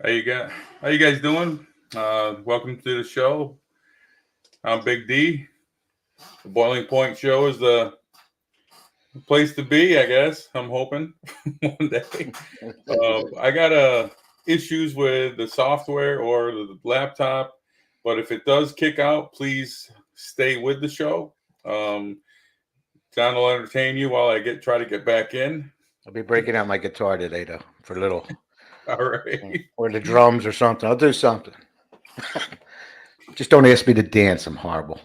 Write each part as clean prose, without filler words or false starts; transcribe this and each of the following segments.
How you got? How you guys doing? Welcome to the show. I'm Big D. The Boiling Point Show is the place to be, I guess. I'm hoping one day. I got issues with the software or the laptop, but if it does kick out, please stay with the show. Um, John will entertain you while I try to get back in. I'll be breaking out my guitar today, though, for a little, All right. or the drums or something. I'll do something. Just don't ask me to dance. I'm horrible.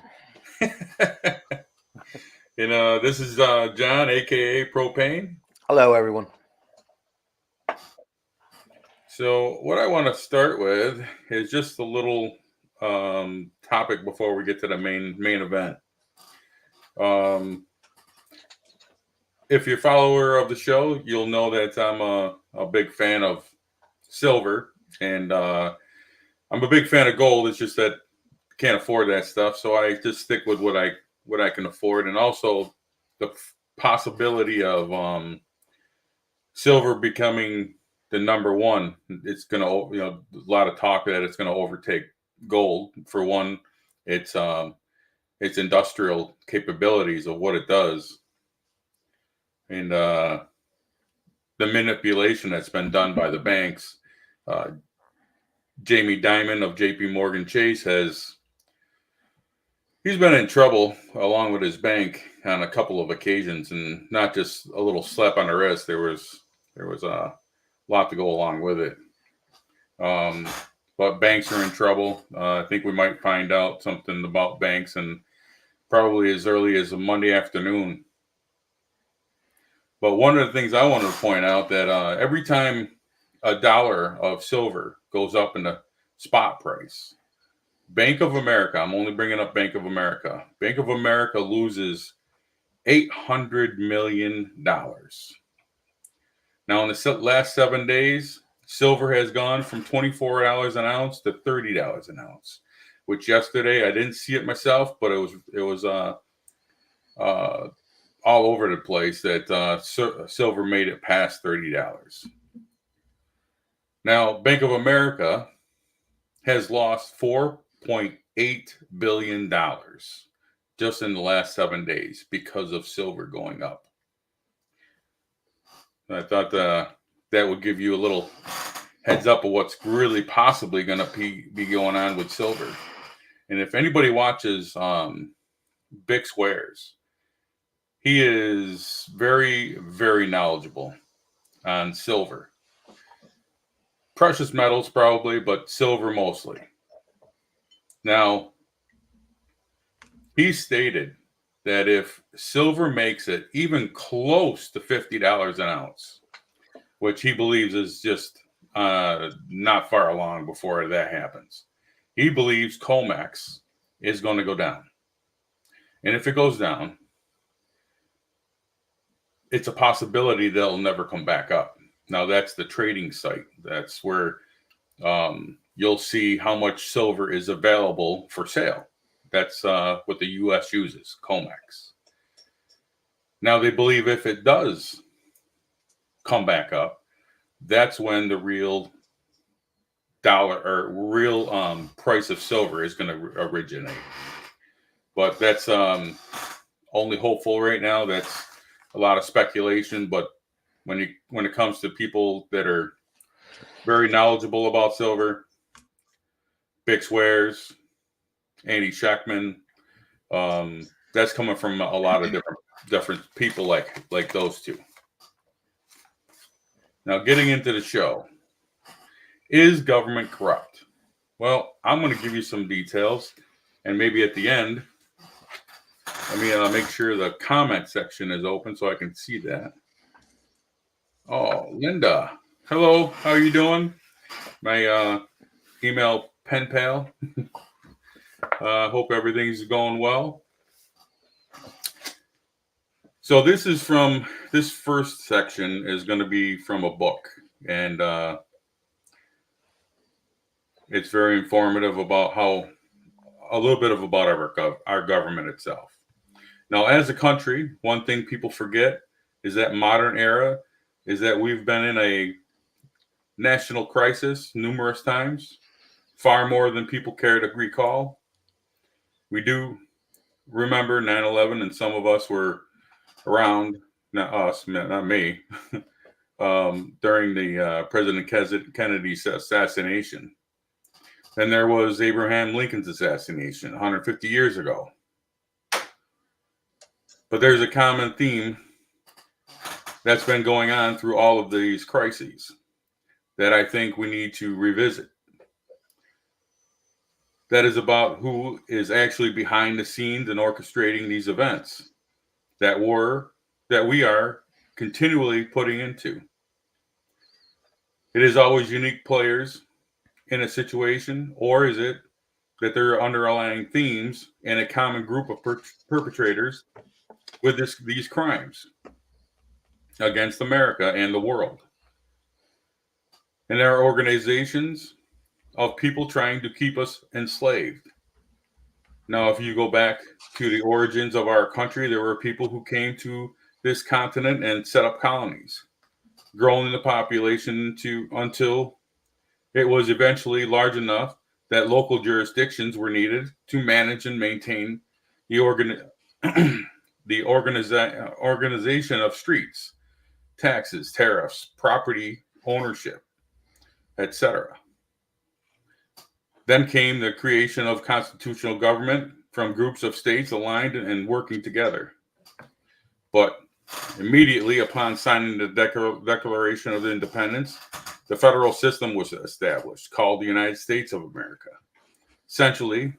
This is John, aka Propane. Hello, everyone. So, what I want to start with is just a little topic before we get to the main event. Um, if you're a follower of the show, you'll know that I'm a big fan of silver, and I'm a big fan of gold. It's just that I can't afford that stuff, so I just stick with what I can afford, and also the possibility of silver becoming the number one. It's gonna, a lot of talk that it's gonna overtake gold. For one, its industrial capabilities of what it does, and the manipulation that's been done by the banks. Uh, Jamie Dimon of J.P. Morgan Chase he's been in trouble along with his bank on a couple of occasions, and not just a little slap on the wrist. There was a lot to go along with it. Um, but banks are in trouble. I think we might find out something about banks, and probably as early as a Monday afternoon. But one of the things I wanted to point out that every time a dollar of silver goes up in the spot price, Bank of America, I'm only bringing up Bank of America. Bank of America loses $800 million. Now, in the last 7 days, silver has gone from $24 an ounce to $30 an ounce. Which yesterday I didn't see it myself, but it was all over the place that silver made it past $30. Now, Bank of America has lost $4.8 billion just in the last 7 days because of silver going up. I thought that would give you a little heads up of what's really possibly going to be going on with silver. And if anybody watches Bick Squares, he is very, very knowledgeable on silver. Precious metals probably, but silver mostly. Now, he stated that if silver makes it even close to $50 an ounce, which he believes is just not far along before that happens, he believes COMEX is going to go down. And if it goes down, it's a possibility that it'll never come back up. Now, that's the trading site. That's where you'll see how much silver is available for sale. That's what the U.S. uses, COMEX. Now, they believe if it does come back up, that's when the real dollar or real price of silver is going to originate. But that's only hopeful right now. That's a lot of speculation. But when it comes to people that are very knowledgeable about silver, Bick Squares, Andy Scheckman, that's coming from a lot of different people like those two. Now, getting into the show, is government corrupt? Well, I'm going to give you some details, and maybe at the end, let me make sure the comment section is open so I can see that. Oh, Linda, hello, how are you doing? My email pen pal. Hope everything's going well. So this first section is going to be from a book, and it's very informative about a little bit about our government itself. Now, as a country, one thing people forget is that modern era is that we've been in a national crisis numerous times, far more than people care to recall. We do remember 9/11, and some of us were around, not us, not me, during the President Kennedy's assassination. Then there was Abraham Lincoln's assassination 150 years ago. But there's a common theme that's been going on through all of these crises that I think we need to revisit. That is about who is actually behind the scenes and orchestrating these events that we are continually putting into. It is always unique players in a situation, or is it that there are underlying themes and a common group of perpetrators with these crimes against America and the world? And there are organizations of people trying to keep us enslaved. Now, if you go back to the origins of our country, there were people who came to this continent and set up colonies, growing the population until it was eventually large enough that local jurisdictions were needed to manage and maintain the organization of streets, taxes, tariffs, property ownership, etc. Then came the creation of constitutional government from groups of states aligned and working together. But immediately upon signing the Declaration of Independence, the federal system was established, called the United States of America. Essentially,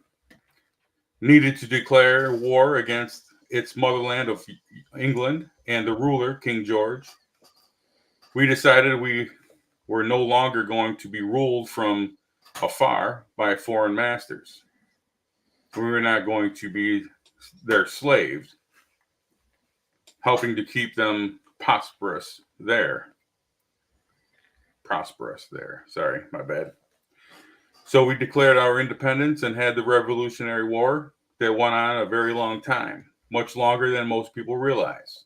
needed to declare war against its motherland of England and the ruler, King George. We decided we were no longer going to be ruled from afar by foreign masters. We were not going to be their slaves, helping to keep them prosperous there. Sorry, my bad. So we declared our independence and had the Revolutionary War that went on a very long time, much longer than most people realize.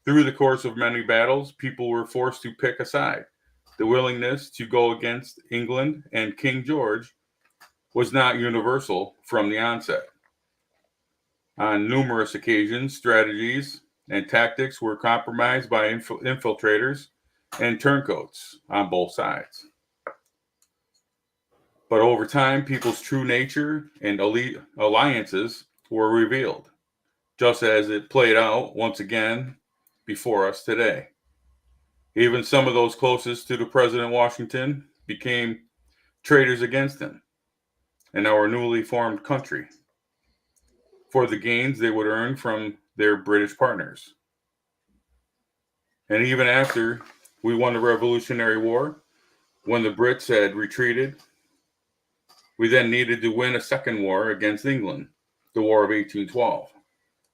Through the course of many battles, people were forced to pick a side. The willingness to go against England and King George was not universal from the onset. On numerous occasions, strategies and tactics were compromised by infiltrators and turncoats on both sides. But over time, people's true nature and alliances were revealed, just as it played out once again before us today. Even some of those closest to the President Washington became traitors against him in our newly formed country for the gains they would earn from their British partners. And even after we won the Revolutionary War, when the Brits had retreated, we then needed to win a second war against England. The War of 1812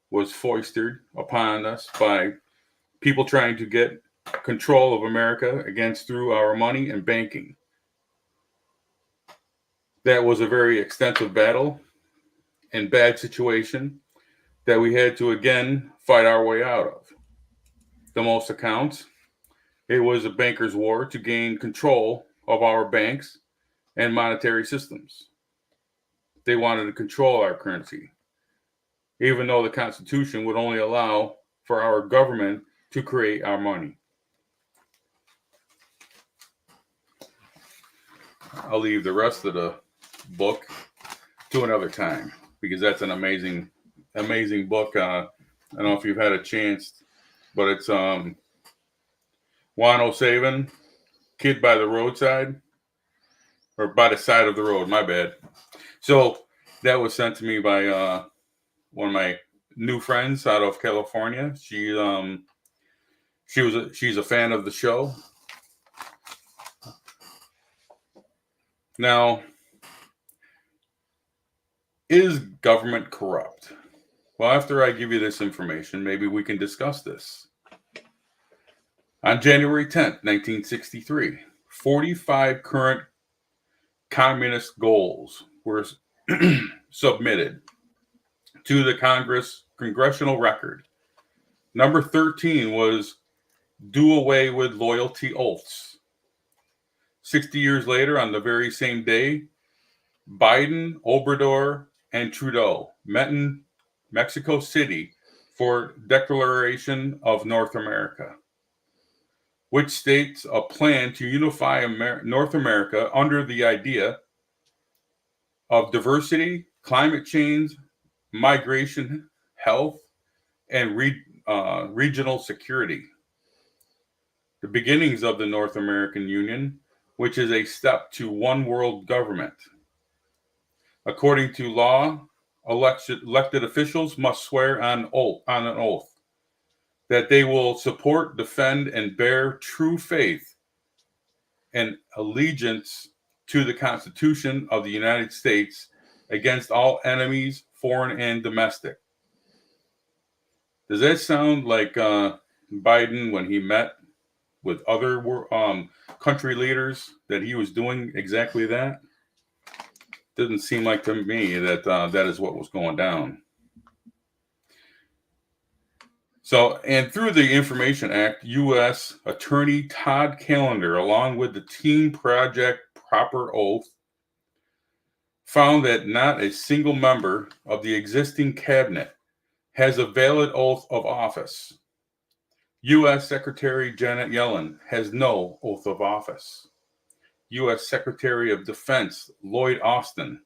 was foisted upon us by people trying to get control of America through our money and banking. That was a very extensive battle and bad situation that we had to again fight our way out of. The most accounts, it was a banker's war to gain control of our banks and monetary systems. They wanted to control our currency, even though the Constitution would only allow for our government to create our money. I'll leave the rest of the book to another time because that's an amazing book. I don't know if you've had a chance, but it's Juan O'Savin, Kid by the Roadside, or By the Side of the Road. My bad. So that was sent to me by one of my new friends out of California. She's a fan of the show. Now, is government corrupt? Well, after I give you this information, maybe we can discuss this. On January 10th, 1963, 45 current communist goals were submitted to the congressional record. Number 13 was do away with loyalty oaths. 60 years later, on the very same day, Biden, Obrador, and Trudeau met in Mexico City for Declaration of North America, which states a plan to unify North America under the idea of diversity, climate change, migration, health, and regional security. The beginnings of the North American Union, which is a step to one world government. According to law, elected officials must swear on an oath that they will support, defend, and bear true faith and allegiance to the Constitution of the United States against all enemies, foreign and domestic. Does that sound like Biden when he met with other country leaders, that he was doing exactly that? Didn't seem like to me that that is what was going down. So, and through the Information Act, U.S. Attorney Todd Callender, along with the Team Project Proper Oath, found that not a single member of the existing cabinet has a valid oath of office. U.S. Secretary Janet Yellen has no oath of office. U.S. Secretary of Defense Lloyd Austin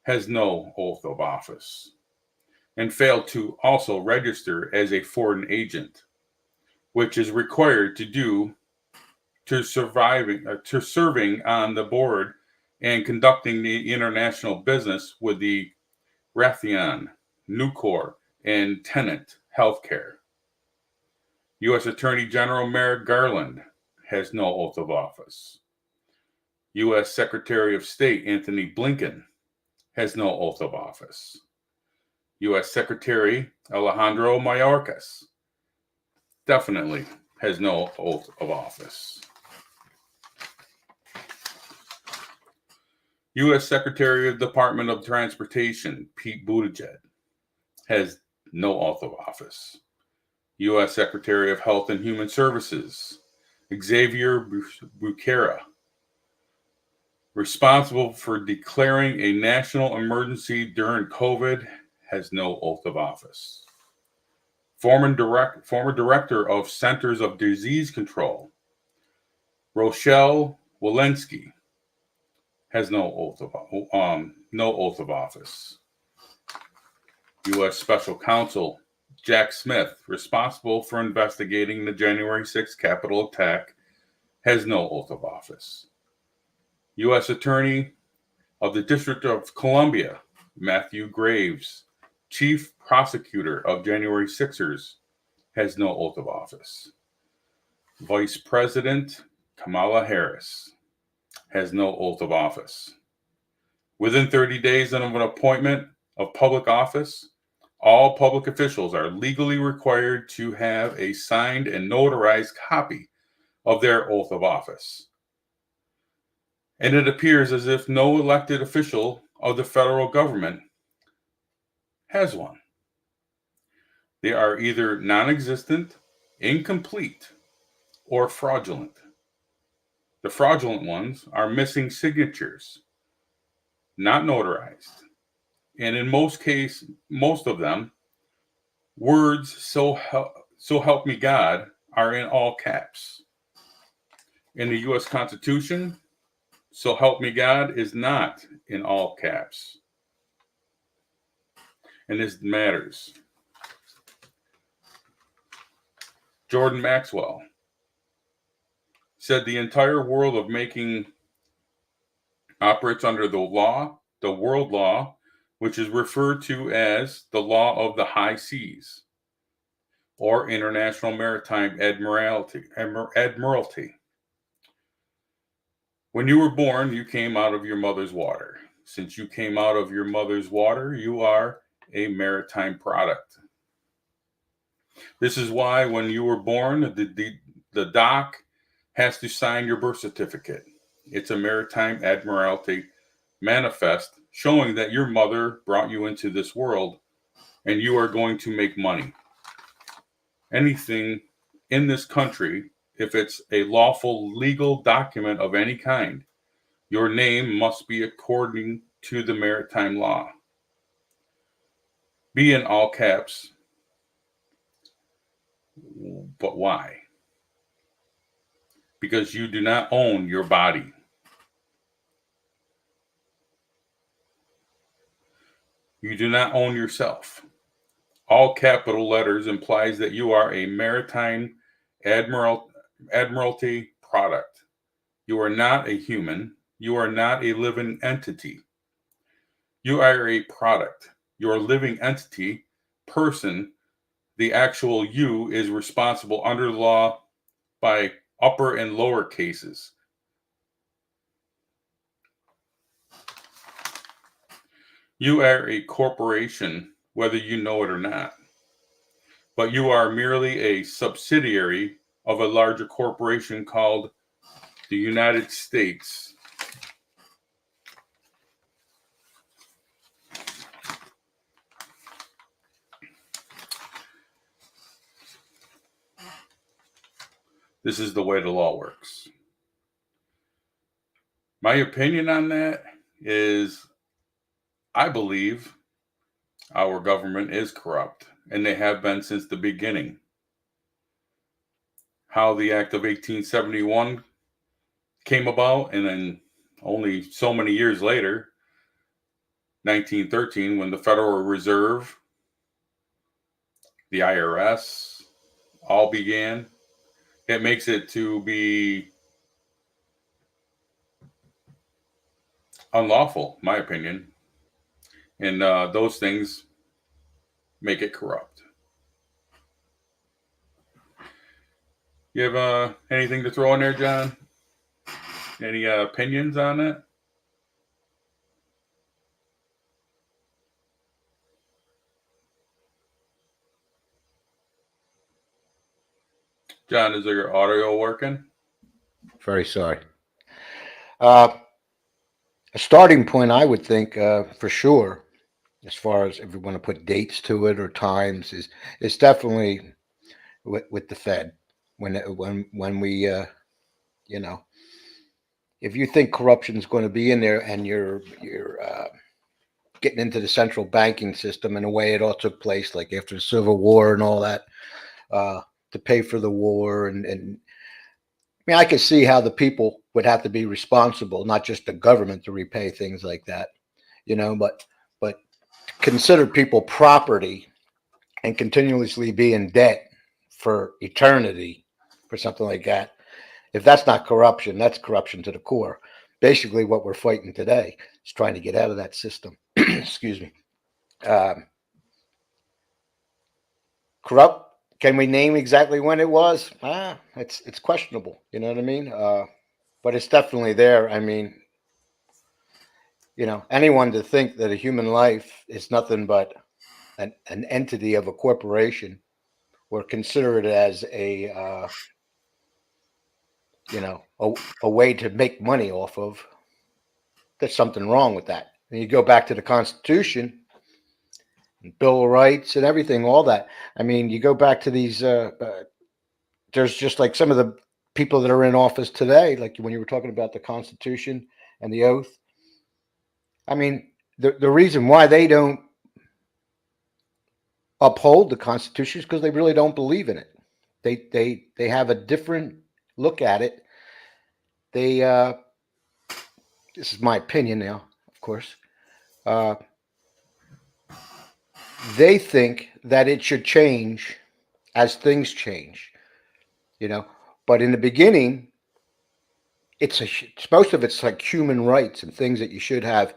has no oath of office and failed to also register as a foreign agent, which is required to do to serving on the board and conducting the international business with the Raytheon, Nucor, and Tenet Healthcare. U.S. Attorney General Merrick Garland has no oath of office. U.S. Secretary of State Antony Blinken has no oath of office. U.S. Secretary Alejandro Mayorkas definitely has no oath of office. U.S. Secretary of Department of Transportation Pete Buttigieg has no oath of office. U.S. Secretary of Health and Human Services Xavier Becerra, responsible for declaring a national emergency during COVID, has no oath of office. Former director of Centers of Disease Control, Rochelle Walensky, has no oath of office. U.S. Special Counsel Jack Smith, responsible for investigating the January 6th Capitol attack, has no oath of office. U.S. Attorney of the District of Columbia Matthew Graves, Chief Prosecutor of January 6ers, has no oath of office. Vice President Kamala Harris has no oath of office. Within 30 days of an appointment of public office, all public officials are legally required to have a signed and notarized copy of their oath of office. And it appears as if no elected official of the federal government has one. They are either non-existent, incomplete, or fraudulent. The fraudulent ones are missing signatures, not notarized. And in most of them, words so help me God are in all caps. In the U.S. Constitution, so help me God is not in all caps. And this matters. Jordan Maxwell said the entire world of making operates under the law, the world law, which is referred to as the law of the high seas or international maritime admiralty. When you were born, you came out of your mother's water. Since you came out of your mother's water, you are a maritime product. This is why when you were born, the doc has to sign your birth certificate. It's a maritime admiralty manifest showing that your mother brought you into this world and you are going to make money. Anything in this country if it's a lawful legal document of any kind, your name must be according to the maritime law. Be in all caps. But why? Because you do not own your body. You do not own yourself. All capital letters implies that you are a maritime admiralty product. You are not a human. You are not a living entity. You are a product. Your living entity, person, the actual you is responsible under the law by upper and lower cases. You are a corporation, whether you know it or not, but you are merely a subsidiary of a larger corporation called the United States. This is the way the law works. My opinion on that is I believe our government is corrupt, and they have been since the beginning. How the Act of 1871 came about, and then only so many years later, 1913, when the Federal Reserve, the IRS, all began, it makes it to be unlawful, my opinion. And those things make it corrupt. You have anything to throw in there, John? Any opinions on it? John, is your audio working? Very sorry. A starting point, I would think, for sure, as far as if we want to put dates to it or times, is definitely with the Fed. When we, you know, if you think corruption is going to be in there, and you're getting into the central banking system and the way it all took place, like after the Civil War and all that, to pay for the war, and I mean, I could see how the people would have to be responsible, not just the government, to repay things like that, but consider people property and continuously be in debt for eternity for something like that. If that's not corruption, that's corruption to the core. Basically, what we're fighting today is trying to get out of that system. Excuse me. Corrupt. Can we name exactly when it was? It's questionable. You know what I mean? But it's definitely there. I mean, anyone to think that a human life is nothing but an entity of a corporation, or consider it as a way to make money off of, there's something wrong with that. And you go back to the Constitution, and Bill of Rights, and everything, all that. I mean, you go back to these. There's just like some of the people that are in office today, like when you were talking about the Constitution and the oath. I mean, the reason why they don't uphold the Constitution is because they really don't believe in it. They have a different look at it. This is my opinion now, of course. They think that it should change as things change, But in the beginning, it's most of it's like human rights and things that you should have,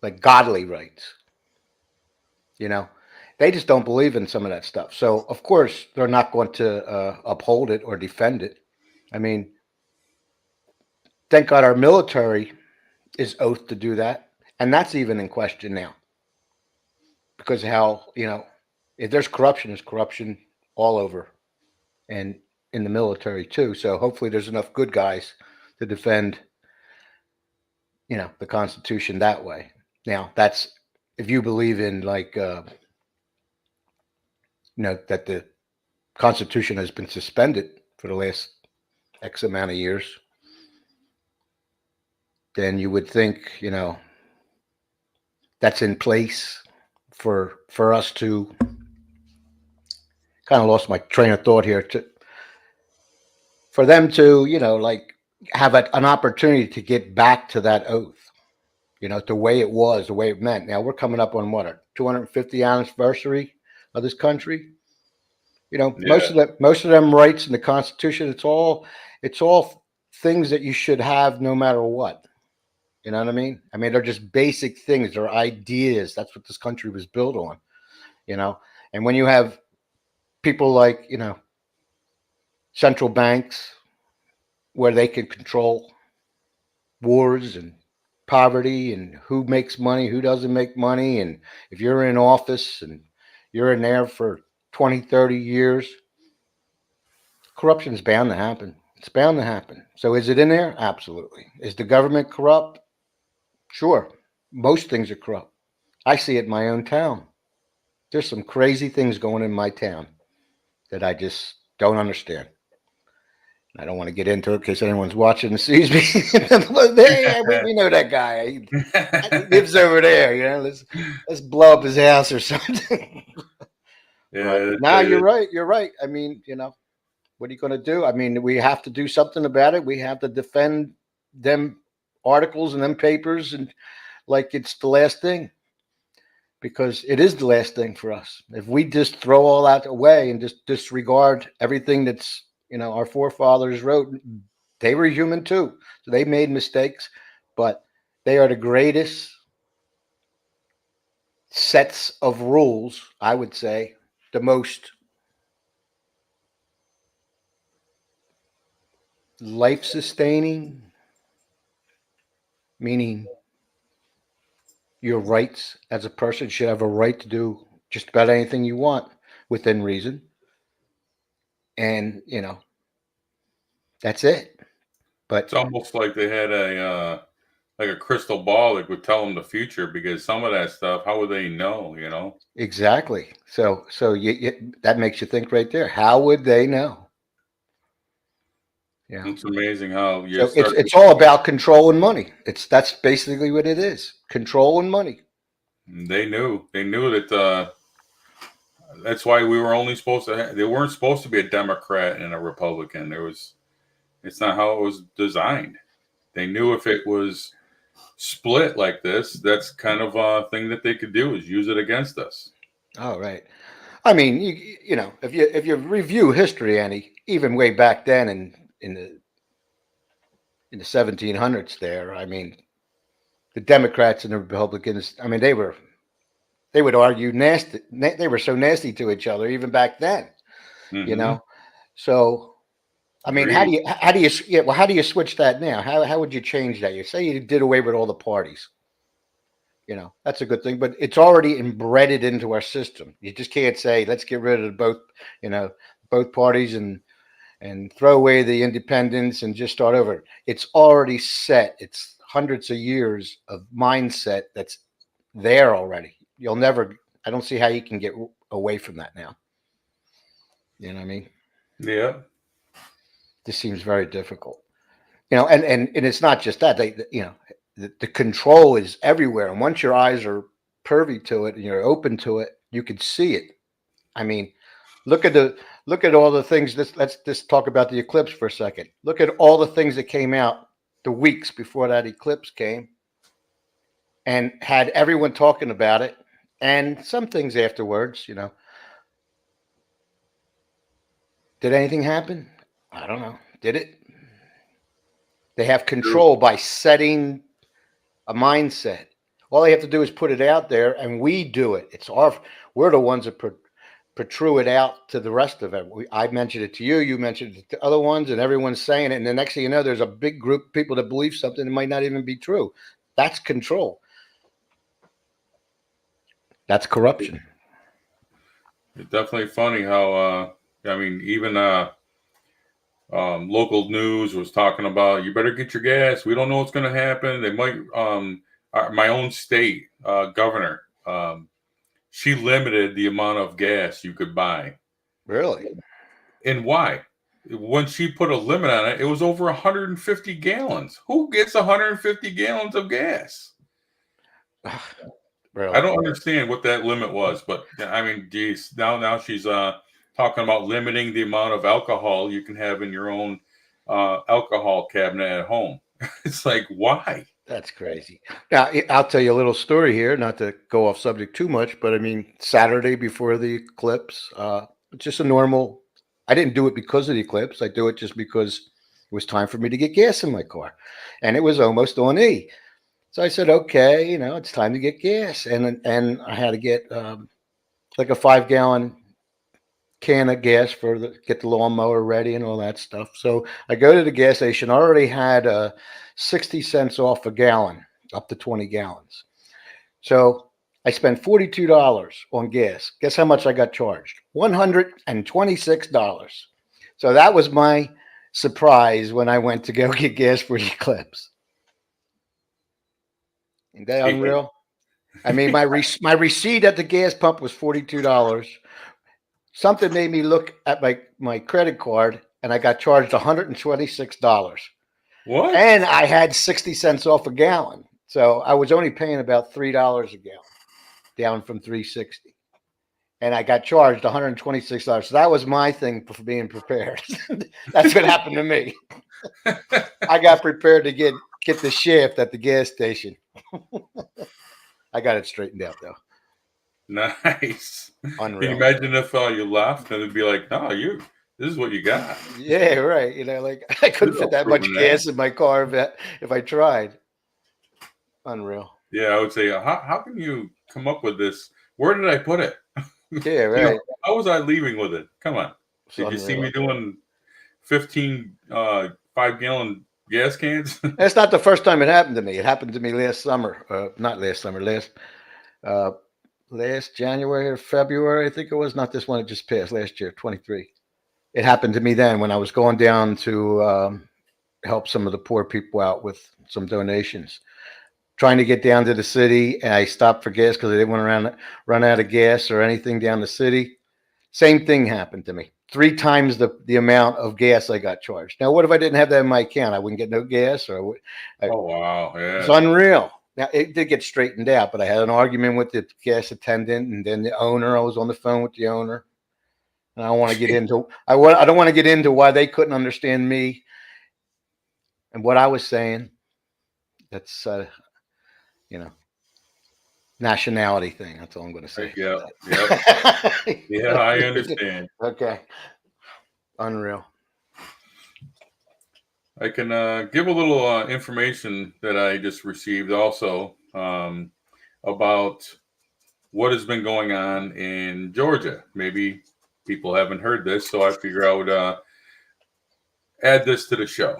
like godly rights. They just don't believe in some of that stuff. So of course they're not going to uphold it or defend it. I mean, thank God our military is oath to do that, and that's even in question now, because how if there's corruption, there's corruption all over, and in the military too. So hopefully there's enough good guys to defend the Constitution that way. Now that's if you believe in, like that the Constitution has been suspended for the last X amount of years, then you would think, that's in place for us to kind of lost my train of thought here for them to, like have an opportunity to get back to that oath, the way it was, the way it meant. Now we're coming up on what, a 250th anniversary of this country. Most of them rights in the Constitution, it's all things that you should have no matter what. You know what I mean? I mean, they're just basic things. They're ideas. That's what this country was built on. And when you have people like, central banks where they can control wars and poverty and who makes money, who doesn't make money. And if you're in office and you're in there for 20, 30 years, corruption is bound to happen. It's bound to happen. So is it in there? Absolutely. Is the government corrupt? Sure. Most things are corrupt. I see it in my own town. There's some crazy things going in my town that I just don't understand. I don't want to get into it in case anyone's watching and sees me. Hey, we know that guy. He lives over there. Let's blow up his house or something. Yeah. No, you're right. You're right. I mean, what are you going to do? I mean, we have to do something about it. We have to defend them articles and them papers and like it's the last thing, because it is the last thing for us. If we just throw all that away and just disregard everything that's, our forefathers wrote, they were human too. So they made mistakes, but they are the greatest sets of rules, I would say, the most life-sustaining, meaning your rights as a person should have a right to do just about anything you want within reason. And, that's it. But it's almost like they had a crystal ball that would tell them the future, because some of that stuff, how would they know, Exactly. So that makes you think right there. How would they know? Yeah. It's amazing how it's all about control and money. That's basically what it is. Control and money. They knew that that's why we were only supposed to they weren't supposed to be a Democrat and a Republican. It's not how it was designed. They knew if it was split like this, that's kind of a thing that they could do, is use it against us. Oh, right. I mean, if you review history, Annie, even way back then in the 1700s there, I mean, the Democrats and the Republicans, I mean, they would argue nasty. They were so nasty to each other even back then, So, I mean, how do you switch that now? How would you change that? You say you did away with all the parties. That's a good thing, but it's already embedded into our system. You just can't say, let's get rid of both parties and throw away the independents and just start over. It's already set. It's hundreds of years of mindset that's there already. I don't see how you can get away from that now. You know what I mean? Yeah. This seems very difficult. And it's not just that. The control is everywhere. And once your eyes are privy to it and you're open to it, you can see it. I mean, look at all the things. Let's just talk about the eclipse for a second. Look at all the things that came out the weeks before that eclipse came and had everyone talking about it, and some things afterwards, Did anything happen? I don't know. Did it? They have control by setting a mindset. All they have to do is put it out there, and we do it. We're the ones that protrude it out to the rest of it. I mentioned it to you. You mentioned it to other ones, and everyone's saying it. And the next thing you know, there's a big group of people that believe something that might not even be true. That's control. That's corruption. It's definitely funny how, even local news was talking about, you better get your gas. We don't know what's going to happen. They might, my own state governor, she limited the amount of gas you could buy. Really? And why? When she put a limit on it, it was over 150 gallons. Who gets 150 gallons of gas? Really? I don't understand what that limit was, but I mean, geez, now she's talking about limiting the amount of alcohol you can have in your own alcohol cabinet at home. It's like, why? That's crazy. Now, I'll tell you a little story here, not to go off subject too much, but I mean, Saturday before the eclipse, just a normal, I didn't do it because of the eclipse. I do it just because it was time for me to get gas in my car. And it was almost on E. So I said, okay, it's time to get gas. And I had to get like a 5-gallon can of gas get the lawnmower ready and all that stuff. So I go to the gas station. I already had 60 cents off a gallon, up to 20 gallons. So I spent $42 on gas. Guess how much I got charged? $126. So that was my surprise when I went to go get gas for the eclipse. Isn't that unreal? I mean, my receipt at the gas pump was $42. Something made me look at my credit card, and I got charged $126. What? And I had 60 cents off a gallon. So I was only paying about $3 a gallon, down from $3.60. And I got charged $126. So that was my thing for being prepared. That's what happened to me. I got prepared to get the shift at the gas station. I got it straightened out, though. Nice. Unreal. Can you imagine if you left and it'd be like, no, this is what you got. Yeah, right. Like I couldn't fit that much gas in my car if I tried. Unreal. Yeah, I would say, how can you come up with this? Where did I put it? Yeah, right. How was I leaving with it? Come on. Did you see me doing 15 5-gallon gas cans? That's not the first time it happened to me. It happened to me last summer. Not last summer, last January or February, I think it was. Not this one, it just passed last year, 23. It happened to me then when I was going down to help some of the poor people out with some donations. Trying to get down to the city, and I stopped for gas because I didn't want to run out of gas or anything down the city. Same thing happened to me. 3 times the amount of gas I got charged. Now, what if I didn't have that in my account? I wouldn't get no gas, or oh wow, yeah, it's unreal. Now it did get straightened out, but I had an argument with the gas attendant, and then the owner. I was on the phone with the owner, and I don't want to get into. I don't want to get into why they couldn't understand me and what I was saying. That's nationality thing. That's all I'm going to say. Yeah, yeah, I understand. Okay, unreal. I can give a little information that I just received also about what has been going on in Georgia. Maybe people haven't heard this, so I figure I would add this to the show.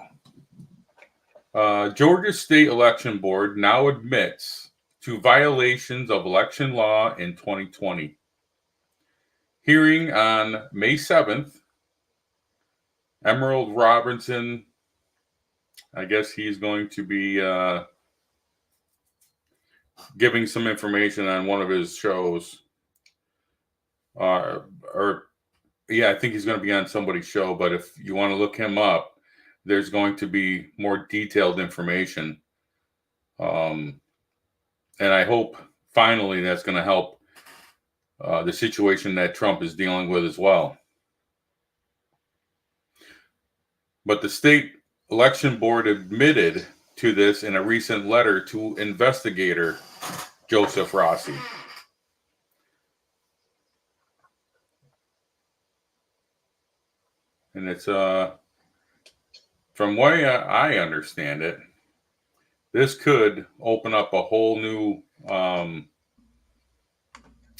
Georgia State Election Board now admits to violations of election law in 2020. Hearing on May 7th, Emerald Robinson, I guess he's going to be giving some information on one of his shows. I think he's going to be on somebody's show, but if you want to look him up, there's going to be more detailed information. And I hope finally that's going to help the situation that Trump is dealing with as well. But the state election board admitted to this in a recent letter to investigator Joseph Rossi. And it's from what I understand it, this could open up a whole new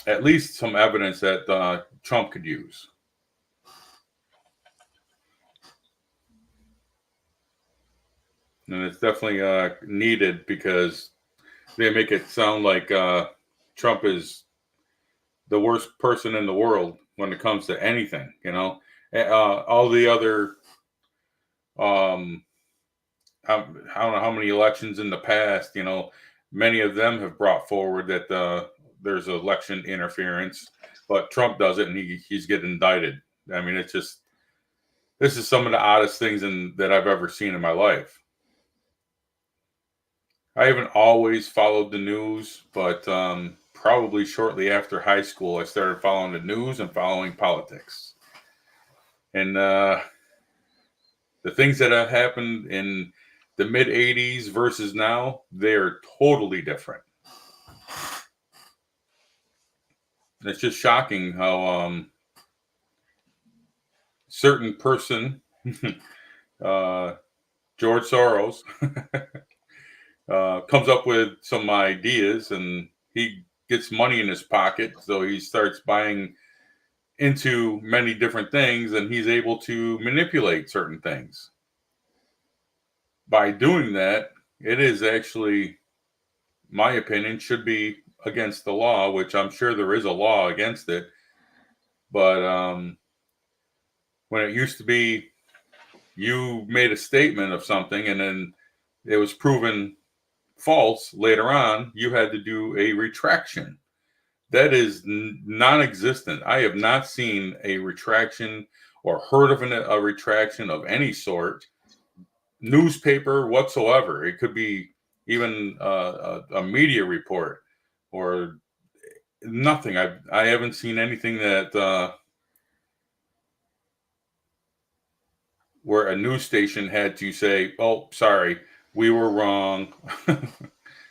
at least some evidence that Trump could use. And it's definitely needed because they make it sound like Trump is the worst person in the world when it comes to anything, all the other, I don't know how many elections in the past, many of them have brought forward that there's election interference, but Trump does it and he's getting indicted. I mean, it's just this is some of the oddest things that I've ever seen in my life. I haven't always followed the news, but probably shortly after high school, I started following the news and following politics. And the things that have happened in the mid 80s versus now, they're totally different. It's just shocking how certain person, George Soros, comes up with some ideas, and he gets money in his pocket, so he starts buying into many different things, and he's able to manipulate certain things. By doing that, it is actually, my opinion, should be against the law, which I'm sure there is a law against it. But when it used to be you made a statement of something and then it was proven false later on, you had to do a retraction. That is non-existent. I have not seen a retraction or heard of a retraction of any sort, newspaper whatsoever. It could be even a media report or nothing. I haven't seen anything that where a news station had to say, "Oh, sorry, we were wrong."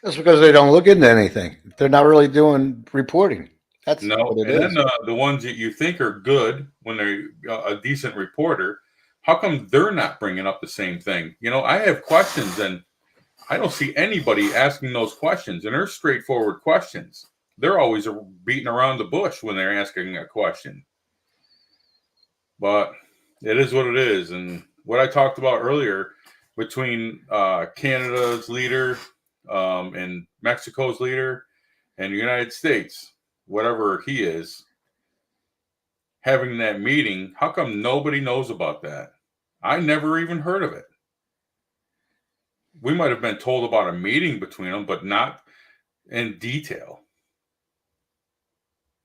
That's because they don't look into anything. They're not really doing reporting. That's No, what it and is. then the ones that you think are good when they're a decent reporter, how come they're not bringing up the same thing? You know, I have questions and I don't see anybody asking those questions, and they're straightforward questions. They're always beating around the bush when they're asking a question. But it is what it is. And what I talked about earlier between Canada's leader and Mexico's leader and the United States, whatever he is, having that meeting, how come nobody knows about that? I never even heard of it. We might have been told about a meeting between them, but not in detail.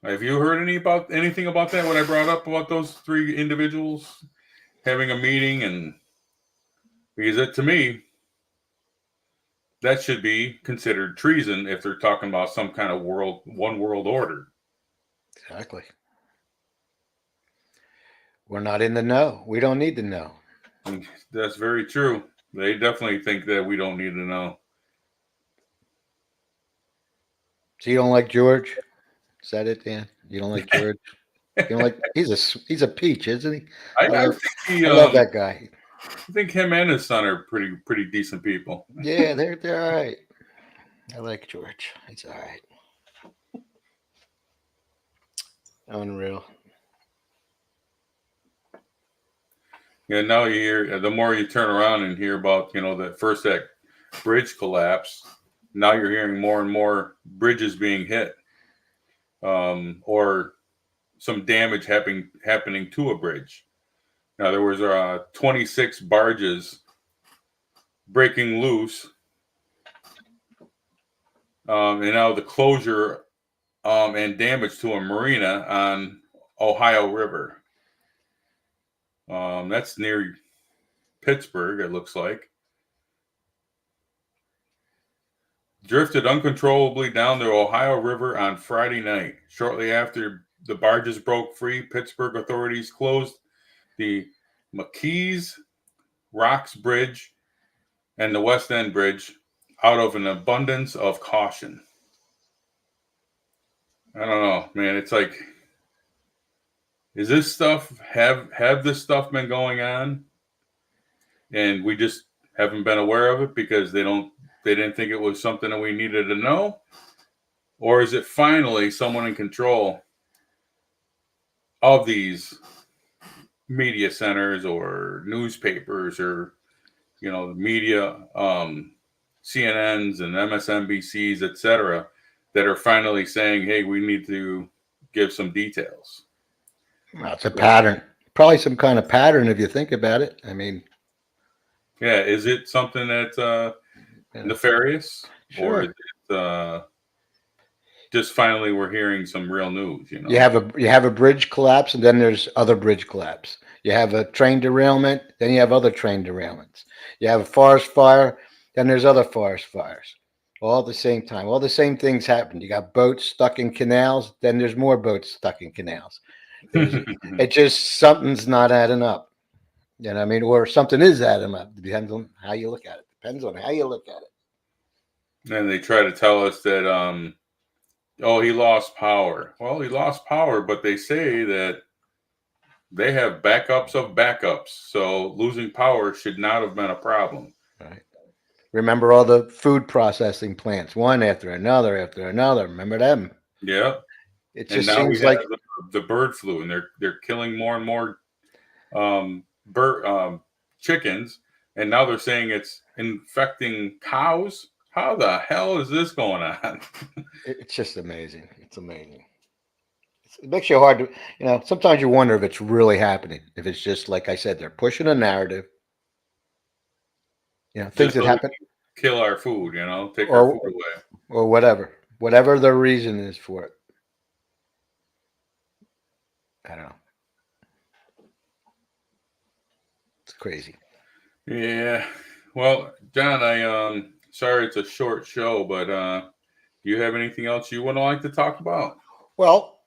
Have you heard anything about that? What I brought up about those three individuals having a meeting, and because it, to me, that should be considered treason if they're talking about some kind of one world order. Exactly. We're not in the know. We don't need to know. And that's very true. They definitely think that we don't need to know. So you don't like George? Is that it, Dan? You don't like George? You don't like? He's a peach, isn't he? I love, think he, I love that guy. I think him and his son are pretty decent people. Yeah, they're all right. I like George. He's all right. Unreal. Yeah, now you hear, the more you turn around and hear about, that bridge collapse, now you're hearing more and more bridges being hit, or some damage happening to a bridge. Now there was 26 barges breaking loose, and now the closure and damage to a marina on Ohio River. That's near Pittsburgh, it looks like. Drifted uncontrollably down the Ohio River on Friday night. Shortly after the barges broke free, Pittsburgh authorities closed the McKees Rocks Bridge and the West End Bridge out of an abundance of caution. I don't know, man. It's like, is this stuff have this stuff been going on, and we just haven't been aware of it because they didn't think it was something that we needed to know? Or is it finally someone in control of these media centers or newspapers or, the media, CNNs and MSNBCs, etc., that are finally saying, hey, we need to give some details? That's a pattern. Probably some kind of pattern if you think about it. I mean, yeah, is it something that's nefarious? Sure. Or is it just finally we're hearing some real news? You have a bridge collapse, and then there's other bridge collapse. You have a train derailment, then you have other train derailments. You have a forest fire, then there's other forest fires. All at the same time. All the same things happen. You got boats stuck in canals, then there's more boats stuck in canals. There's it just something's not adding up. You know what I mean? Or something is adding up. Depends on how you look at it. Depends on how you look at it. And they try to tell us that oh, he lost power. Well, he lost power, but they say that they have backups of backups. So losing power should not have been a problem. Right. Remember all the food processing plants, one after another after another. Remember them? Yeah. It And just now we seems have like the bird flu, and they're killing more and more bird chickens, and now they're saying it's infecting cows. How the hell is this going on? it's just amazing. It's amazing. It makes you hard to, sometimes you wonder if it's really happening. If it's just, like I said, they're pushing a narrative, things Just that so they happen can kill our food, take our food or, away. or whatever the reason is for it. I don't know. It's crazy. Yeah. Well, John, I sorry it's a short show, but do you have anything else you would like to talk about? Well,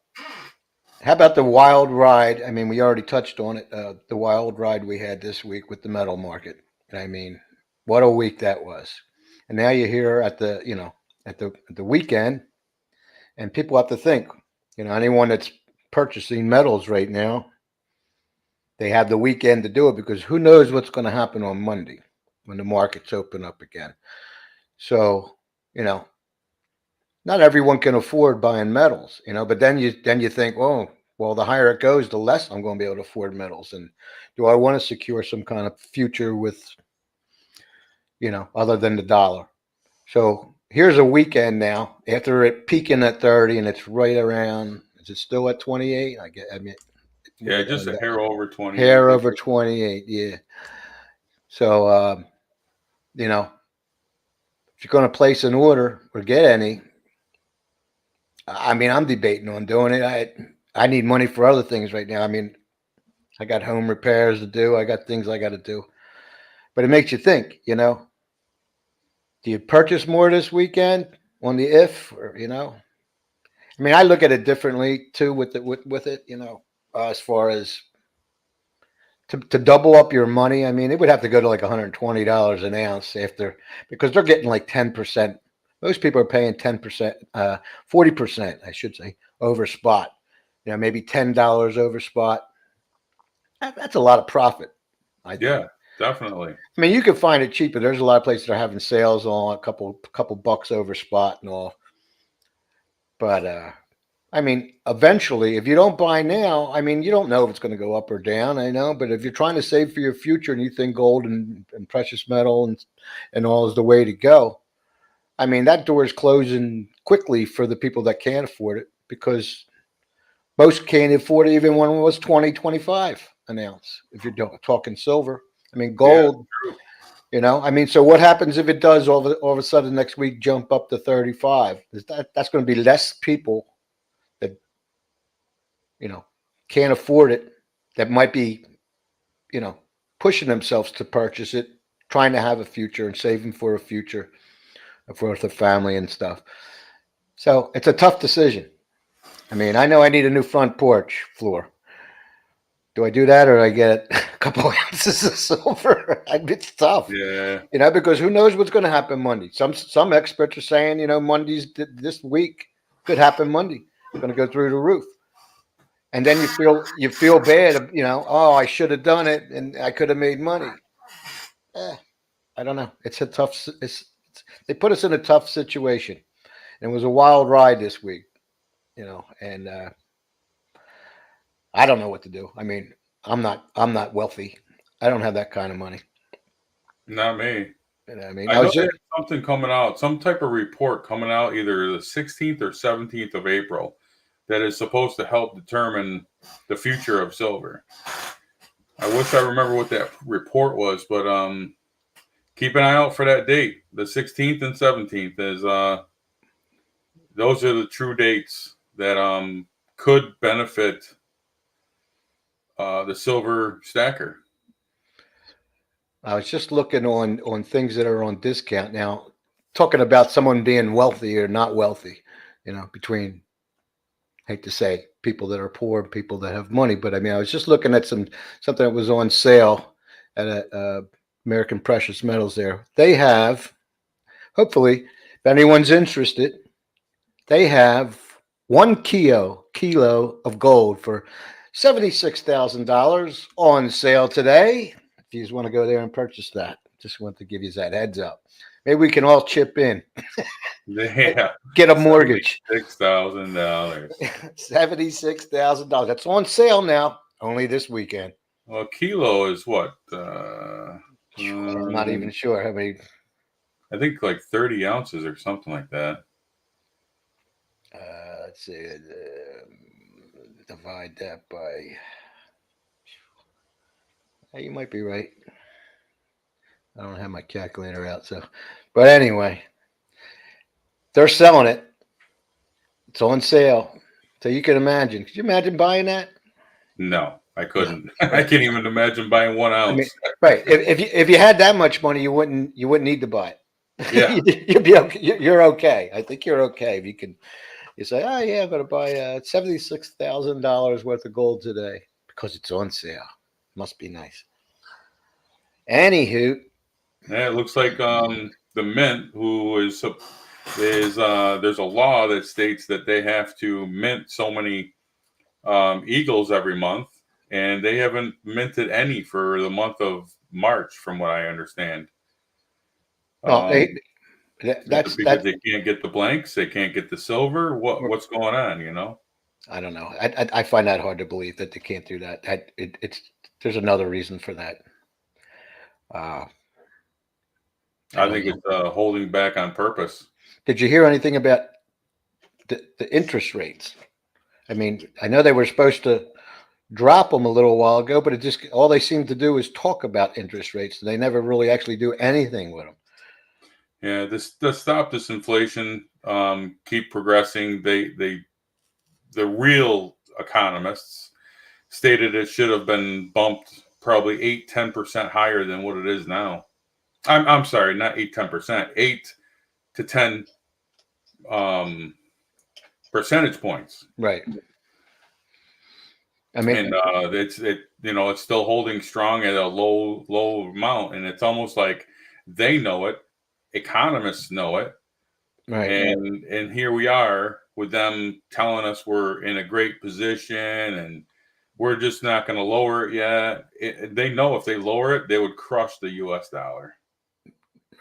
how about the wild ride? I mean, we already touched on it. The wild ride we had this week with the metal market. I mean, what a week that was. And now you're here at the weekend, and people have to think. Anyone that's purchasing metals right now, they have the weekend to do it because who knows what's going to happen on Monday when the markets open up again. So, not everyone can afford buying metals, but then you think, oh, well, the higher it goes, the less I'm going to be able to afford metals. And do I want to secure some kind of future with, other than the dollar? So here's a weekend now after it peaking at 30 and it's right around, is it still at 28? I mean, Yeah, just a hair over 20. hair over 28. Yeah. So, if you're going to place an order or get any, I mean, I'm debating on doing it. I need money for other things right now. I mean, I got home repairs to do. I got things I got to do. But it makes you think, do you purchase more this weekend on the if, or, I mean, I look at it differently too with it, as far as to double up your money. I mean, it would have to go to like $120 an ounce because they're getting like 10%. Most people are paying 10%, 40%, I should say, over spot. Maybe $10 over spot. That's a lot of profit. I think. Yeah, definitely. I mean, you can find it cheaper. There's a lot of places that are having sales on a couple bucks over spot and all. But I mean, eventually, if you don't buy now, I mean, you don't know if it's going to go up or down. I know, but if you're trying to save for your future and you think gold and precious metal and all is the way to go, I mean, that door is closing quickly for the people that can't afford it because most can't afford it even when it was 20, 25 an ounce. If you're talking silver, I mean, gold, I mean, so what happens if it does all of a sudden next week jump up to 35? That's going to be less people that, can't afford it, that might be, pushing themselves to purchase it, trying to have a future and saving for a future for the family and stuff. So it's a tough decision. I mean, I know I need a new front porch floor. Do I do that or I get a couple ounces of silver? It's tough. Yeah. Because who knows what's going to happen Monday. Some experts are saying, Monday's this week could happen Monday. It's going to go through the roof. And then you feel bad, oh, I should have done it and I could have made money. I don't know. It's a tough they put us in a tough situation. And it was a wild ride this week, and I don't know what to do. I mean, I'm not wealthy. I don't have that kind of money. Not me. I mean, I know there's something coming out, some type of report coming out either the 16th or 17th of April that is supposed to help determine the future of silver. I wish I remember what that report was, but keep an eye out for that date. The 16th and 17th is those are the true dates that could benefit the silver stacker. I was just looking on things that are on discount now, talking about someone being wealthy or not wealthy, between, hate to say, people that are poor and people that have money. But I mean, I was just looking at something that was on sale at American Precious Metals. There, they have, hopefully, if anyone's interested, they have 1 kilo of gold for $76,000 on sale today. If you just want to go there and purchase that, just want to give you that heads up. Maybe we can all chip in, Yeah, get a mortgage. $6,000. $76,000. That's on sale now, only this weekend. Well, a kilo is what? I'm not even sure how many. I think like 30 ounces or something like that. Let's see. Divide that by. You might be right. I don't have my calculator out, but anyway, they're selling it. It's on sale, so you can imagine. Could you imagine buying that? No, I couldn't. No. I can't even imagine buying 1 ounce. I mean, right? If you had that much money, you wouldn't need to buy it. Yeah, you'd be okay. You're okay. I think you're okay if you can. You say, "Oh yeah, I'm going to buy $76,000 worth of gold today because it's on sale." Must be nice. Anywho, yeah, it looks like the mint, who is there's a law that states that they have to mint so many eagles every month, and they haven't minted any for the month of March, from what I understand. That's because they can't get the blanks, they can't get the silver. What's going on? I don't know. I find that hard to believe that they can't do that. There's another reason for that. I think it's holding back on purpose. Did you hear anything about the interest rates? I mean, I know they were supposed to drop them a little while ago, but all they seem to do is talk about interest rates. They never really actually do anything with them. Yeah, to stop this inflation, keep progressing. The real economists stated it should have been bumped probably 8-10% higher than what it is now. I'm sorry, not 8-10%, 8 to 10 percentage points. Right. I mean, and it's still holding strong at a low amount, and it's almost like they know it, economists know it, right. And here we are with them telling us we're in a great position and we're just not going to lower it yet. They know if they lower it, they would crush the U.S. dollar.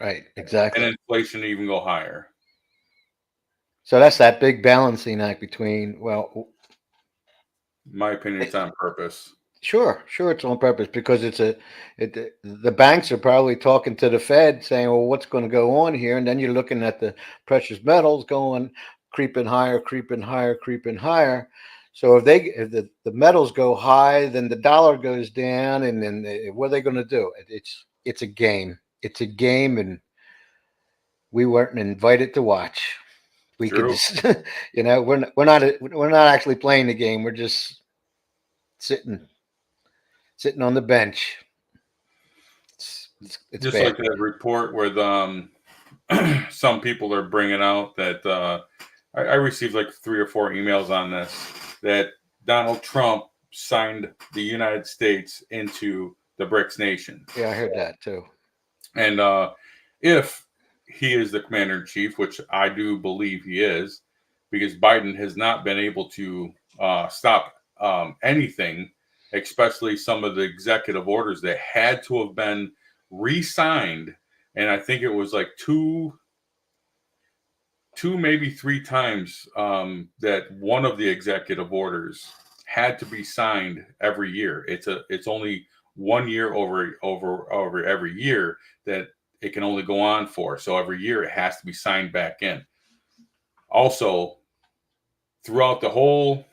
Right, exactly. And inflation even go higher. So that's that big balancing act between, well, in my opinion, it's on purpose. Sure, it's on purpose because the banks are probably talking to the Fed saying, well, what's going to go on here? And then you're looking at the precious metals creeping higher. So if the metals go high, then the dollar goes down, and then what are they going to do? It's a game. It's a game, and we weren't invited to watch. We could just, we're not actually playing the game. We're just sitting on the bench. It's just bad. like that report where some people are bringing out that I received like 3 or 4 emails on this, that Donald Trump signed the United States into the BRICS nation. Yeah, I heard that too. And if he is the commander in chief, which I do believe he is, because Biden has not been able to stop anything, especially some of the executive orders that had to have been re-signed. And I think it was like two, maybe 3 times that one of the executive orders had to be signed every year. It's only 1 year over every year that it can only go on for. So every year it has to be signed back in. Also, throughout the whole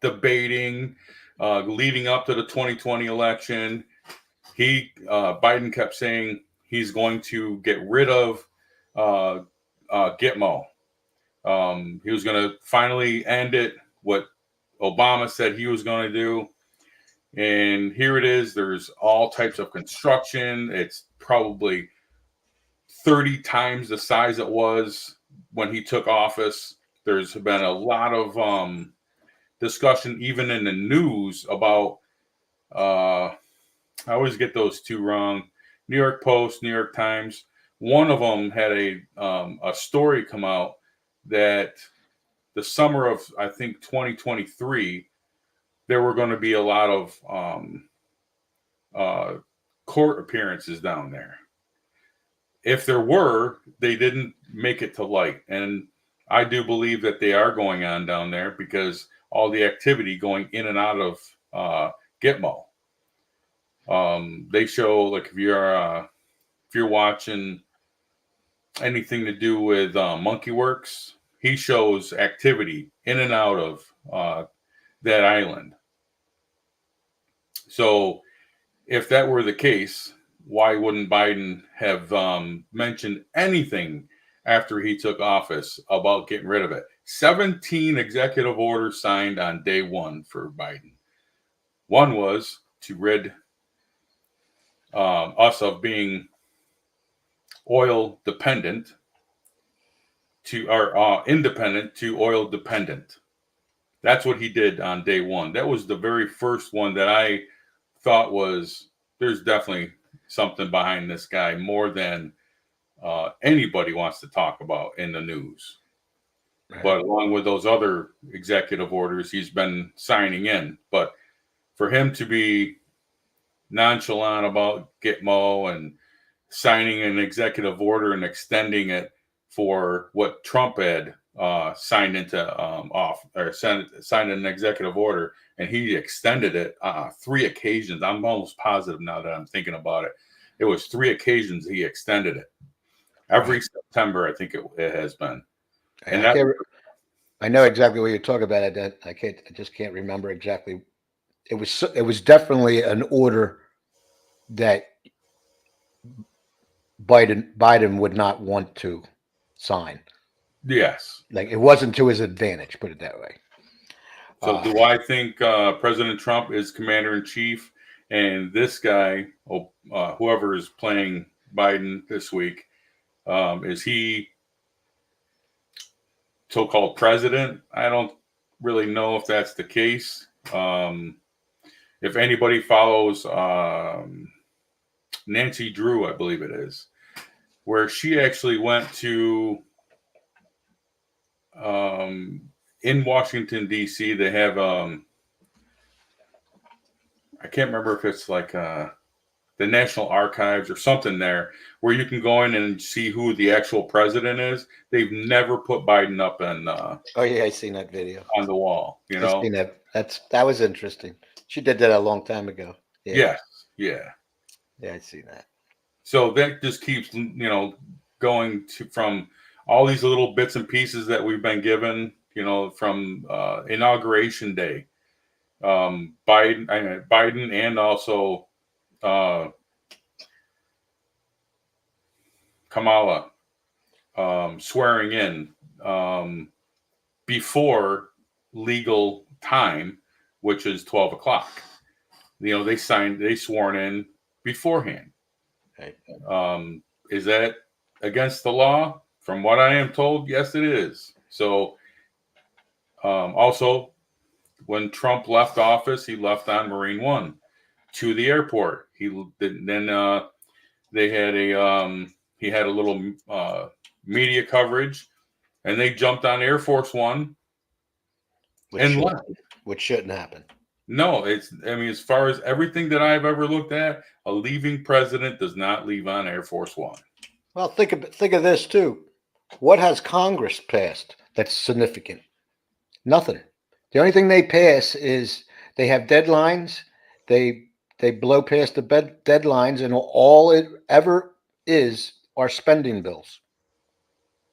debating leading up to the 2020 election, Biden kept saying he's going to get rid of Gitmo. He was going to finally end it, what Obama said he was going to do. And here it is. There's all types of construction. It's probably 30 times the size it was when he took office. There's been a lot of discussion, even in the news, about I always get those two wrong. New York Post, New York Times. One of them had a story come out that the summer of, I think, 2023, there were going to be a lot of court appearances down there. If there were, they didn't make it to light. And I do believe that they are going on down there because all the activity going in and out of Gitmo. They show, like, if you're watching anything to do with MonkeyWorks, he shows activity in and out of that island. So if that were the case, why wouldn't Biden have mentioned anything after he took office about getting rid of it? 17 executive orders signed on day one for Biden. One was to rid us of being oil dependent or independent to oil dependent. That's what he did on day one. That was the very first one that I thought was, there's definitely something behind this guy more than anybody wants to talk about in the news. Right. But along with those other executive orders he's been signing in. But for him to be nonchalant about Gitmo and signing an executive order and extending it for what Trump had signed an executive order, and he extended it 3 occasions. I'm almost positive now that I'm thinking about it. It was 3 occasions he extended it. Every September, I think it has been. And I know exactly what you're talking about. I just can't remember exactly. It was definitely an order that Biden would not want to sign. Yes. Like, it wasn't to his advantage, put it that way. So do I think President Trump is commander in chief, and this guy, whoever is playing Biden this week, is he so-called president? I don't really know if that's the case. If anybody follows Nancy Drew, I believe it is, where she actually went to in Washington, D.C., they have I can't remember if it's like the National Archives or something there, where you can go in and see who the actual president is. They've never put Biden up in oh yeah, I seen that video on the wall. You know, that was interesting. She did that a long time ago. Yeah. Yeah, I see that. So that just keeps, going from all these little bits and pieces that we've been given, from Inauguration Day, Biden and also Kamala swearing in before legal time, which is 12 o'clock. They sworn in beforehand. Right. Is that against the law? From what I am told, yes, it is. So also, when Trump left office, he left on Marine One to the airport. He had a little media coverage, and they jumped on Air Force One which shouldn't happen. No, as far as everything that I've ever looked at, a leaving president does not leave on Air Force One. Well, think of this too. What has Congress passed that's significant? Nothing. The only thing they pass is they have deadlines. They blow past the deadlines, and all it ever is are spending bills.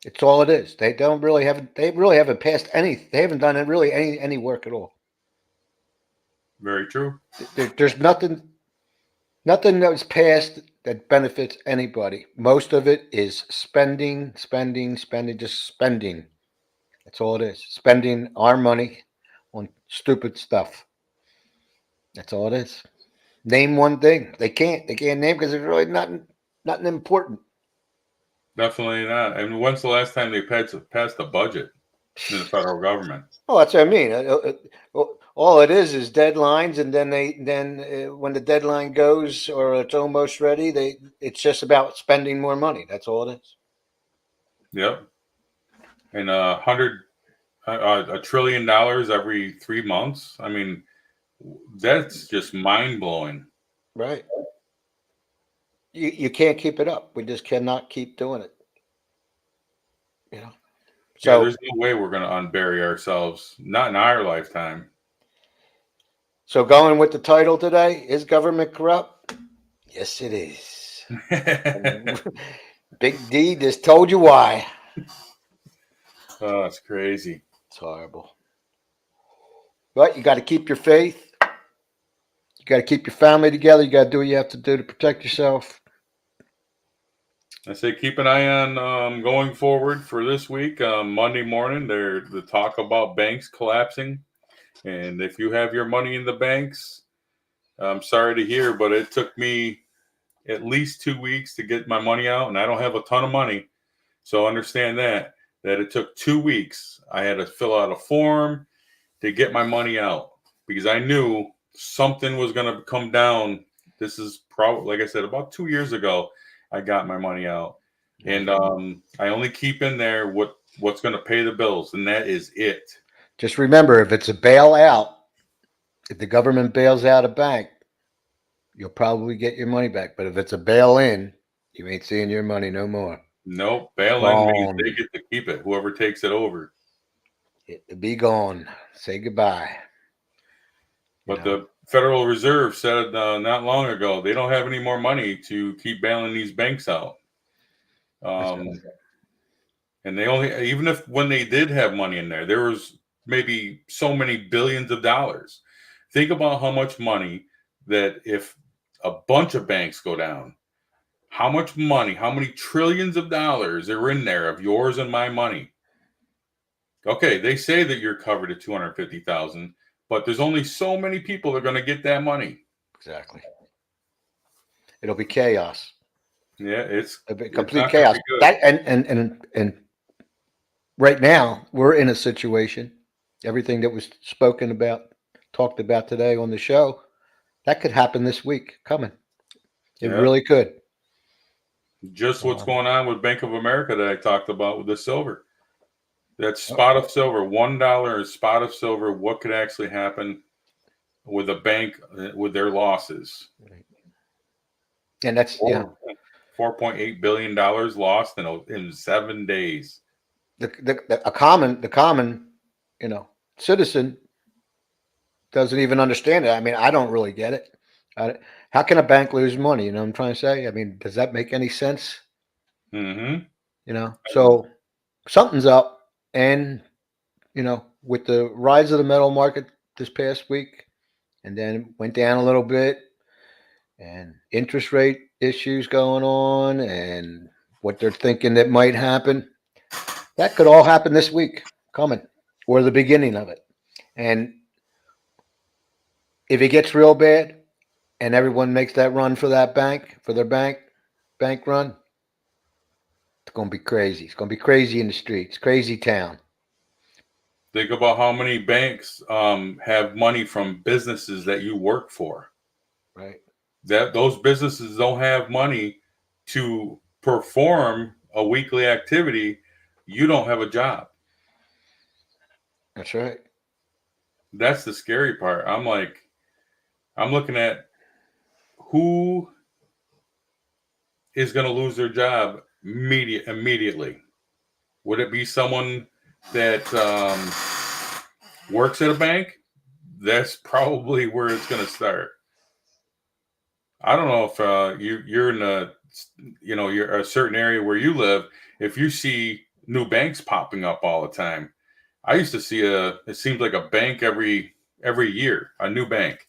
It's all it is. They really haven't passed any. They haven't done really any work at all. Very true. There's nothing that was passed that benefits anybody. Most of it is spending, just spending. That's all it is. Spending our money on stupid stuff. That's all it is. Name one thing. They can't. They can't name because it's really nothing important. Definitely not. I mean, when's the last time they passed a budget in the federal government? Oh, that's what I mean. All it is deadlines, and then when the deadline goes or it's almost ready, it's just about spending more money. That's all it is. Yep. And $1 trillion every 3 months. I mean, that's just mind blowing. Right. You can't keep it up. We just cannot keep doing it. You know. Yeah, So there's no way we're going to unbury ourselves. Not in our lifetime. so going with the title today, is government corrupt? Yes, it is. Big D just told you why. Oh, it's crazy. It's horrible. But you got to keep your faith. You got to keep your family together. You got to do what you have to do to protect yourself. I say keep an eye on going forward for this week. Monday morning, the talk about banks collapsing. And if you have your money in the banks, I'm sorry to hear, but it took me at least 2 weeks to get my money out, and I don't have a ton of money. So understand that it took 2 weeks. I had to fill out a form to get my money out because I knew something was going to come down. This is probably, like I said, about 2 years ago, I got my money out. And I only keep in there what's going to pay the bills, and that is it. Just remember, if it's a bailout, if the government bails out a bank, you'll probably get your money back. But if it's a bail-in, you ain't seeing your money no more. Nope, bail-in means they get to keep it, whoever takes it over. It'll be gone. Say goodbye. But the Federal Reserve said not long ago they don't have any more money to keep bailing these banks out. And they only, even if when they did have money in there was maybe so many billions of dollars. Think about how much money that if a bunch of banks go down, how much money, how many trillions of dollars are in there of yours and my money. Okay, they say that you're covered at 250,000, but there's only so many people that are going to get that money. Exactly. It'll be chaos. Yeah, it's complete chaos. That and right now we're in a situation. Everything that was spoken about, talked about today on the show, that could happen this week coming. It really could. Just what's going on with Bank of America that I talked about with the silver. That spot of silver, $1 spot of silver. What could actually happen with a bank with their losses? And that's $4.8 billion lost in 7 days. The common, citizen doesn't even understand it. I mean, I don't really get it. How can a bank lose money? You know what I'm trying to say? I mean, does that make any sense? Mm-hmm. So something's up. And, with the rise of the metal market this past week, and then went down a little bit, and interest rate issues going on, and what they're thinking that might happen, that could all happen this week coming, or the beginning of it. And if it gets real bad and everyone makes that run for their bank run, it's going to be crazy. It's going to be crazy in the streets, crazy town. Think about how many banks have money from businesses that you work for. Right. That those businesses don't have money to perform a weekly activity. You don't have a job. That's right. That's the scary part. I'm looking at who is going to lose their job immediately. Would it be someone that works at a bank? That's probably where it's going to start. I don't know if you're in you're a certain area where you live. If you see new banks popping up all the time, I used to see it seems like a bank every year, a new bank.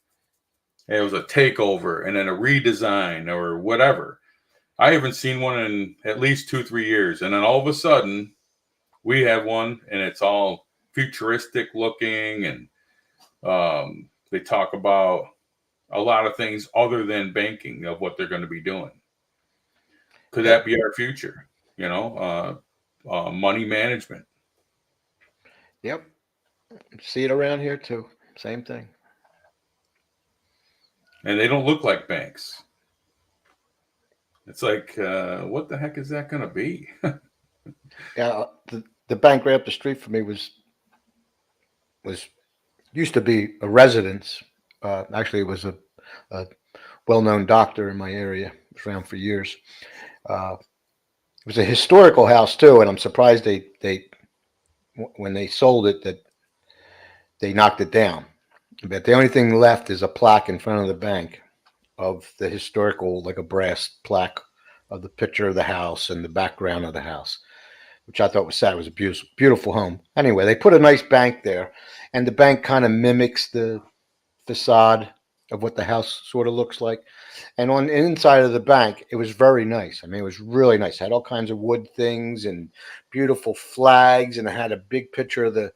And it was a takeover and then a redesign or whatever. I haven't seen one in at least 2-3 years. And then all of a sudden we have one and it's all futuristic looking. And they talk about a lot of things other than banking of what they're going to be doing. Could Yep. that be our future? Money management. Yep. See it around here too. Same thing. And they don't look like banks. It's like, what the heck is that going to be? Yeah. The bank right up the street from me was used to be a residence. Actually, it was a well-known doctor in my area. It was around for years. It was a historical house too, and I'm surprised they when they sold it that they knocked it down. But the only thing left is a plaque in front of the bank of the historical, like a brass plaque of the picture of the house and the background of the house, which I thought was sad. It was a beautiful, beautiful home. Anyway, they put a nice bank there, and the bank kind of mimics the facade of what the house sort of looks like. And on the inside of the bank, it was very nice. I mean, it was really nice. It had all kinds of wood things and beautiful flags, and it had a big picture of the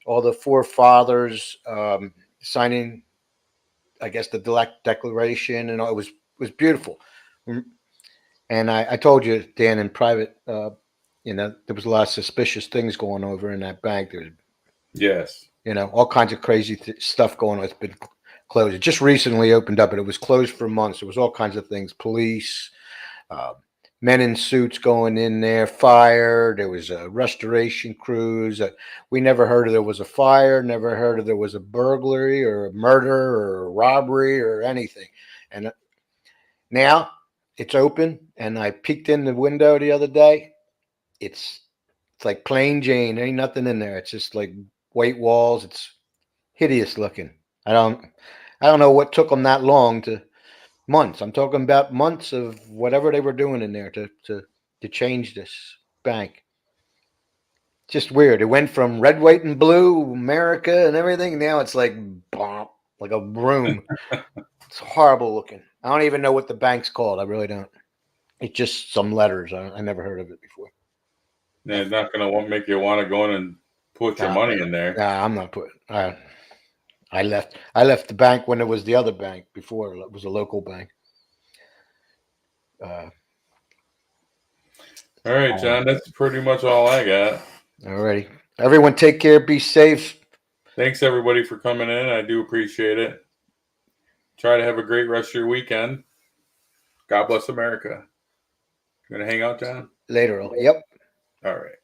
all the forefathers signing, I guess, the declaration, and all. It was beautiful. And I told you, Dan, in private, there was a lot of suspicious things going over in that bank. There was, Yes. all kinds of crazy stuff going on. It's been closed. It just recently opened up, and it was closed for months. There was all kinds of things: police, uh, men in suits going in there, fire. There was restoration crews. We never heard of there was a fire. Never heard of there was a burglary or a murder or a robbery or anything. And now it's open, and I peeked in the window the other day. It's like plain Jane. Ain't nothing in there. It's just like white walls. It's hideous looking. I don't know what took them that long to months. I'm talking about months of whatever they were doing in there to change this bank. Just weird. It went from red, white, and blue, America and everything. Now it's like bomb, like a room. It's horrible looking. I don't even know what the bank's called. I really don't. It's just some letters. I never heard of it before. Yeah, it's not going to make you want to go in and put your Nah, money in there. nah, I'm not putting. I left the bank when it was the other bank before it was a local bank. Uh, All right, John, that's pretty much all I got. Alrighty. Everyone take care. Be safe. Thanks, everybody, for coming in. I do appreciate it. Try to have a great rest of your weekend. God bless America. You going to hang out, John? Later. Yep. All right.